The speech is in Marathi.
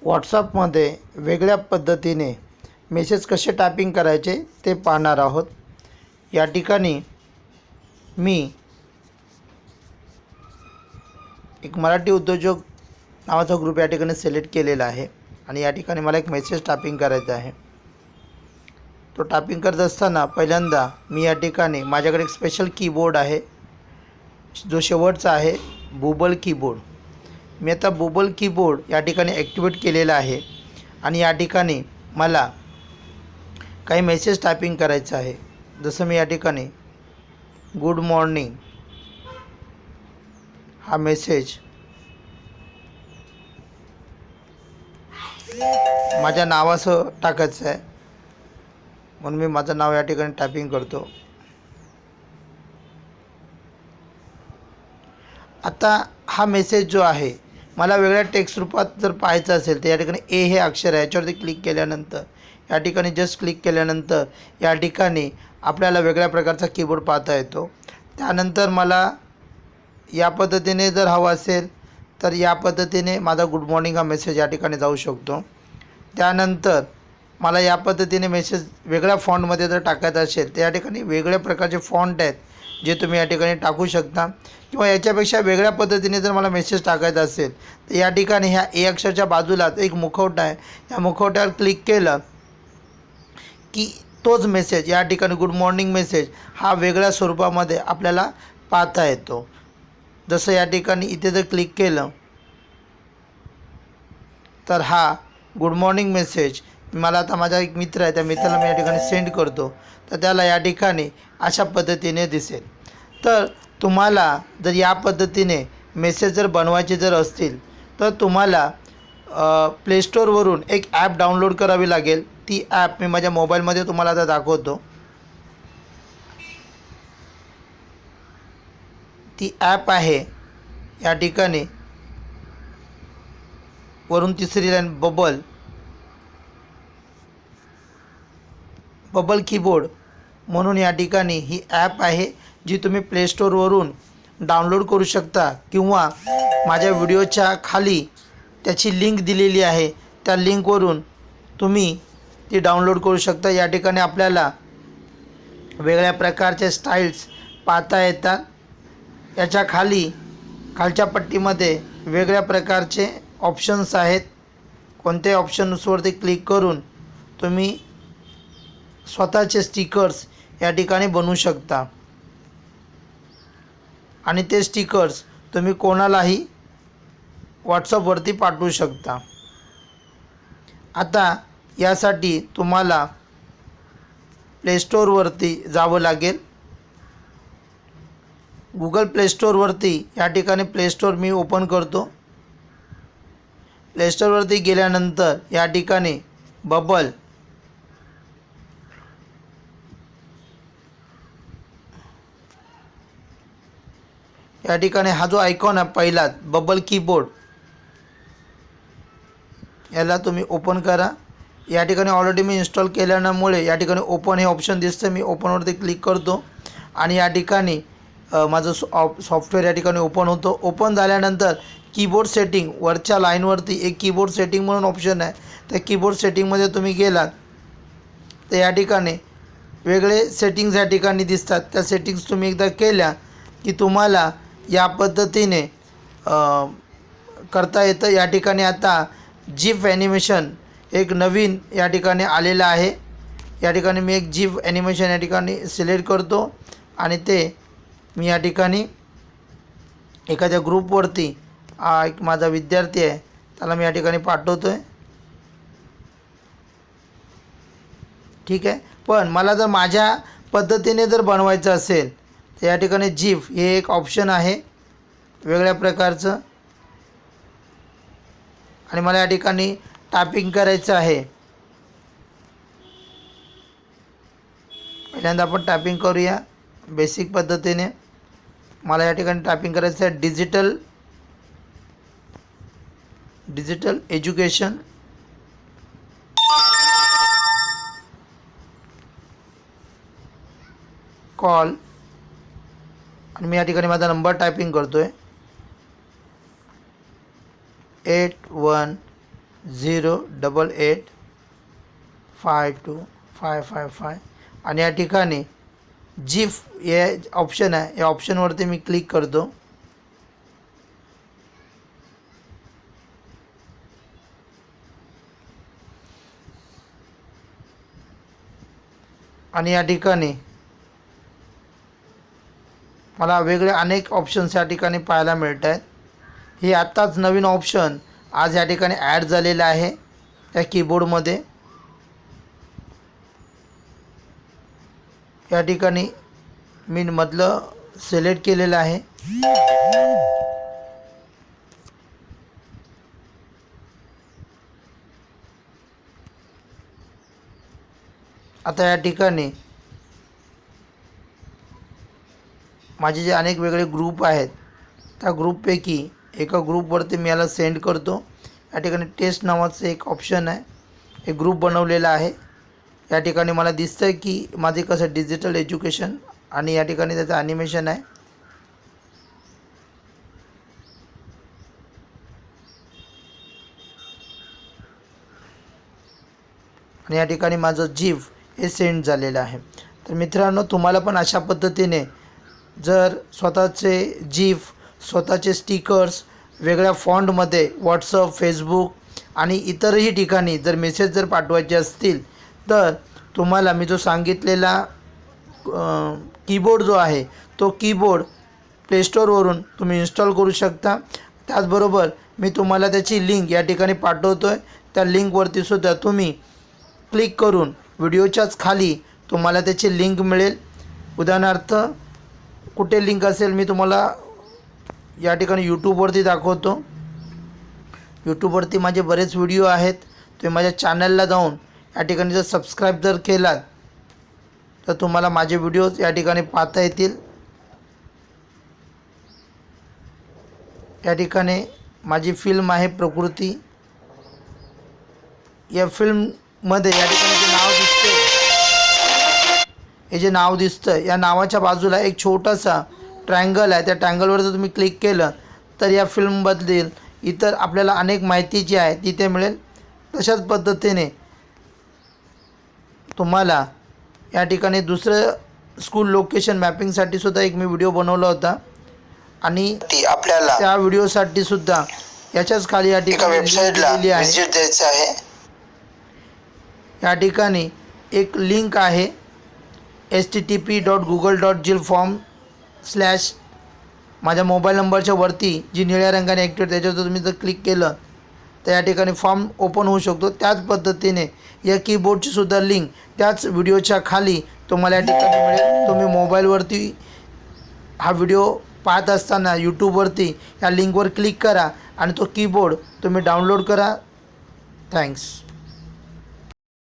व्हॉट्सअपमध्ये वेगळ्या पद्धतीने मेसेज कसे टायपिंग करायचे ते पाहणार आहोत। या ठिकाणी मी एक मराठी उद्योजक नावाचा ग्रुप या ठिकाणी सिलेक्ट केलेला आहे आणि या ठिकाणी मला एक मेसेज टायपिंग करायचा आहे। तो टायपिंग करत असताना पहिल्यांदा मी या ठिकाणी माझ्याकडे एक स्पेशल कीबोर्ड आहे जो शेवटचा आहे बुबल कीबोर्ड। मी आता बुबल कीबोर्ड या ठिकाणी ॲक्टिवेट केलेला आहे आणि या ठिकाणी मला काही मेसेज टायपिंग करायचं आहे। जसं मी या ठिकाणी गुड मॉर्निंग हा मेसेज माझ्या नावासह टाकायचं आहे, म्हणून मी माझं नाव या ठिकाणी टायपिंग करतो। आता हा मेसेज जो आहे मला वेगळ्या टेक्स्ट रूपात जर पाहायचं असेल तर या ठिकाणी ए हे अक्षर आहे, याच्यावरती क्लिक केल्यानंतर या ठिकाणी जस्ट क्लिक केल्यानंतर या ठिकाणी आपल्याला वेगळ्या प्रकारचा कीबोर्ड पाहता येतो। त्यानंतर मला या पद्धतीने जर हवं असेल तर या पद्धतीने माझा गुड मॉर्निंग हा मेसेज या ठिकाणी जाऊ शकतो। त्यानंतर मला या पद्धतीने मेसेज वेगळ्या फॉन्टमध्ये जर टाकायचा असेल तर या ठिकाणी वेगळ्या प्रकारचे फॉन्ट आहेत जे तुम्ही या ठिकाणी टाकू शकता, किंवा याच्यापेक्षा वेगळ्या पद्धतीने जर मला मेसेज टाकायचा असेल तर या ठिकाणी ह्या ए अक्षरच्या बाजूलाच एक मुखवटा आहे, या मुखवट्यावर क्लिक केलं की तोच मेसेज या ठिकाणी गुड मॉर्निंग मेसेज हा वेगळ्या स्वरूपामध्ये आपल्याला पाहता येतो। जसं या ठिकाणी इथे जर क्लिक केलं तर हा गुड मॉर्निंग मेसेज मला आता माझा एक मित्र आहे त्या मित्राला मी या ठिकाणी सेंड करतो तर त्याला या ठिकाणी अशा पद्धतीने दिसेल। तर तुम्हाला जर या पद्धतीने मेसेज जर बनवायचे जर असतील तर तुम्हाला प्लेस्टोरवरून एक ॲप डाउनलोड करावी लागेल। ती ॲप मी माझ्या मोबाईलमध्ये तुम्हाला आता दाखवतो। ती ॲप आहे या ठिकाणी वरून तिसरी लाईन बबल कीबोर्ड म्हणून या ठिकाणी ही ॲप आहे जी तुम्ही प्लेस्टोरवरून डाउनलोड करू शकता, किंवा माझ्या व्हिडिओच्या खाली त्याची लिंक दिलेली आहे, त्या लिंकवरून तुम्ही ती डाउनलोड करू शकता। या ठिकाणी आपल्याला वेगळ्या प्रकारचे स्टाईल्स पाहता येतात। याच्या खालच्या पट्टीमध्ये वेगळ्या प्रकारचे ऑप्शन्स आहेत। कोणत्याही ऑप्शन्सवरती क्लिक करून तुम्ही स्वतःचे स्टिकर्स या ठिकाणी बनवू शकता आणि ते स्टिकर्स तुम्ही कोणालाही व्हॉट्सअपवरती पाठवू शकता। आता यासाठी तुम्हाला प्लेस्टोरवरती जावं लागेल। गुगल प्लेस्टोरवरती या ठिकाणी प्लेस्टोर मी ओपन करतो। प्लेस्टोरवरती गेल्यानंतर या ठिकाणी बबल या ठिकाणी हा जो आयकॉन आहे पहिलाच बबल कीबोर्ड याला तुम्ही ओपन करा। या ठिकाणी ऑलरेडी मी इन्स्टॉल केल्यामुळे या ठिकाणी ओपन हे ऑप्शन दिसतं, मी ओपनवरती क्लिक करतो आणि या ठिकाणी माझं सॉफ्टवेअर या ठिकाणी ओपन होतो। ओपन झाल्यानंतर कीबोर्ड सेटिंग वरच्या लाईनवरती एक कीबोर्ड सेटिंग म्हणून ऑप्शन आहे, त्या कीबोर्ड सेटिंगमध्ये तुम्ही गेलात तर या ठिकाणी वेगळे सेटिंग्स या ठिकाणी दिसतात। त्या सेटिंग्स तुम्ही एकदा केल्या की तुम्हाला या पद्धतीने करता येतं। या ठिकाणी आता जिफ ॲनिमेशन एक नवीन या ठिकाणी आलेलं आहे। या ठिकाणी मी एक जिफ ॲनिमेशन या ठिकाणी सिलेक्ट करतो आणि ते मी या ठिकाणी एखाद्या ग्रुपवरती एक माझा विद्यार्थी आहे त्याला मी या ठिकाणी पाठवतो आहे, ठीक आहे। पण मला जर माझ्या पद्धतीने जर बनवायचं असेल तर या ठिकाणी जिफ हे एक ऑप्शन आहे वेगळ्या प्रकारचं, आणि मला या ठिकाणी टायपिंग करायचं आहे। पहिल्यांदा आपण टायपिंग करूया बेसिक पद्धतीने। मला या ठिकाणी टायपिंग करायचं आहे डिजिटल एज्युकेशन कॉल, आणि मी या ठिकाणी माझा नंबर टायपिंग करतो आहे 81 0885255 आणि या ठिकाणी जीफ हे ऑप्शन आहे, या ऑप्शनवरती मी क्लिक करतो. आणि या ठिकाणी मला वेगळे अनेक ऑप्शन्स या ठिकाणी पाहायला मिळत आहेत. हे आत्ताच नवीन ऑप्शन आज या ठिकाणी ॲड झालेलं आहे या कीबोर्डमध्ये. या ठिकाणी मी मधलं सिलेक्ट केलेलं आहे. आता या ठिकाणी माझे जे अनेक वेगळे ग्रुप आहेत त्या ग्रुपपैकी एका ग्रुपवरती मी याला सेंड करतो. या ठिकाणी टेस्ट नावाचं एक ऑप्शन आहे, एक ग्रुप बनवलेला आहे. या ठिकाणी मला दिसतं आहे की माझे कसं डिजिटल एज्युकेशन आणि या ठिकाणी त्याचं ॲनिमेशन आहे. आणि या ठिकाणी माझं जीफ हे सेंड झालेलं आहे. तर मित्रांनो, तुम्हाला पण अशा पद्धतीने जर स्वतःचे जीफ, स्वतःचे स्टिकर्स वेगळ्या फॉन्टमध्ये व्हॉट्सअप, फेसबुक आणि इतरही ठिकाणी जर मेसेज जर पाठवायचे असतील तर तुम्हाला मी जो सांगितलेला कीबोर्ड जो आहे तो कीबोर्ड प्लेस्टोरवरून तुम्ही इन्स्टॉल करू शकता. त्याचबरोबर मी तुम्हाला त्याची लिंक या ठिकाणी पाठवतो आहे. त्या लिंकवरती सुद्धा तुम्ही क्लिक करून व्हिडिओच्याच खाली तुम्हाला त्याची लिंक मिळेल. उदाहरणार्थ कुठे लिंक असेल मी तुम्हाला या ठिकाणी यूट्यूबवरती दाखवतो. यूट्यूबवरती माझे बरेच व्हिडिओ आहेत. तुम्ही माझ्या चॅनलला जाऊन या ठिकाणी जर सबस्क्राईब जर केलात तर तुम्हाला माझे व्हिडिओज या ठिकाणी पाहता येतील. या ठिकाणी माझी फिल्म आहे प्रकृती. या फिल्ममध्ये या ठिकाणी जे नाव दिसते, हे जे नाव दिसतं या नावाच्या बाजूला एक छोटासा ट्रायंगल आहे. त्या ट्रायंगलवर जर तुम्ही क्लिक केलं तर या फिल्मबद्दल इतर आपल्याला अनेक माहिती जी आहे तिथे मिळेल. तशाच पद्धतीने तुम्हाला या ठिकाणी दुसरं स्कूल लोकेशन मॅपिंगसाठी सुद्धा एक मी व्हिडिओ बनवला होता आणि आपल्याला त्या व्हिडिओसाठी सुद्धा याच्याच खाली या ठिकाणी वेबसाईटला व्हिजिट द्यायचं आहे. या ठिकाणी एक लिंक आहे http://google.jillform/ माझ्या मोबाईल नंबरच्या वरती जी निळ्या रंगाने ॲक्टिव्ह त्याच्यावर तुम्ही जर क्लिक केलं तर या ठिकाणी फॉर्म ओपन होऊ शकतो. त्याच पद्धतीने या कीबोर्डची सुद्धा लिंक त्याच व्हिडिओच्या खाली तुम्हाला या ठिकाणी मिळेल. तुम्ही मोबाईलवरती हा व्हिडिओ पाहत असताना यूट्यूबवरती या लिंकवर क्लिक करा आणि तो कीबोर्ड तुम्ही डाउनलोड करा. थँक्स.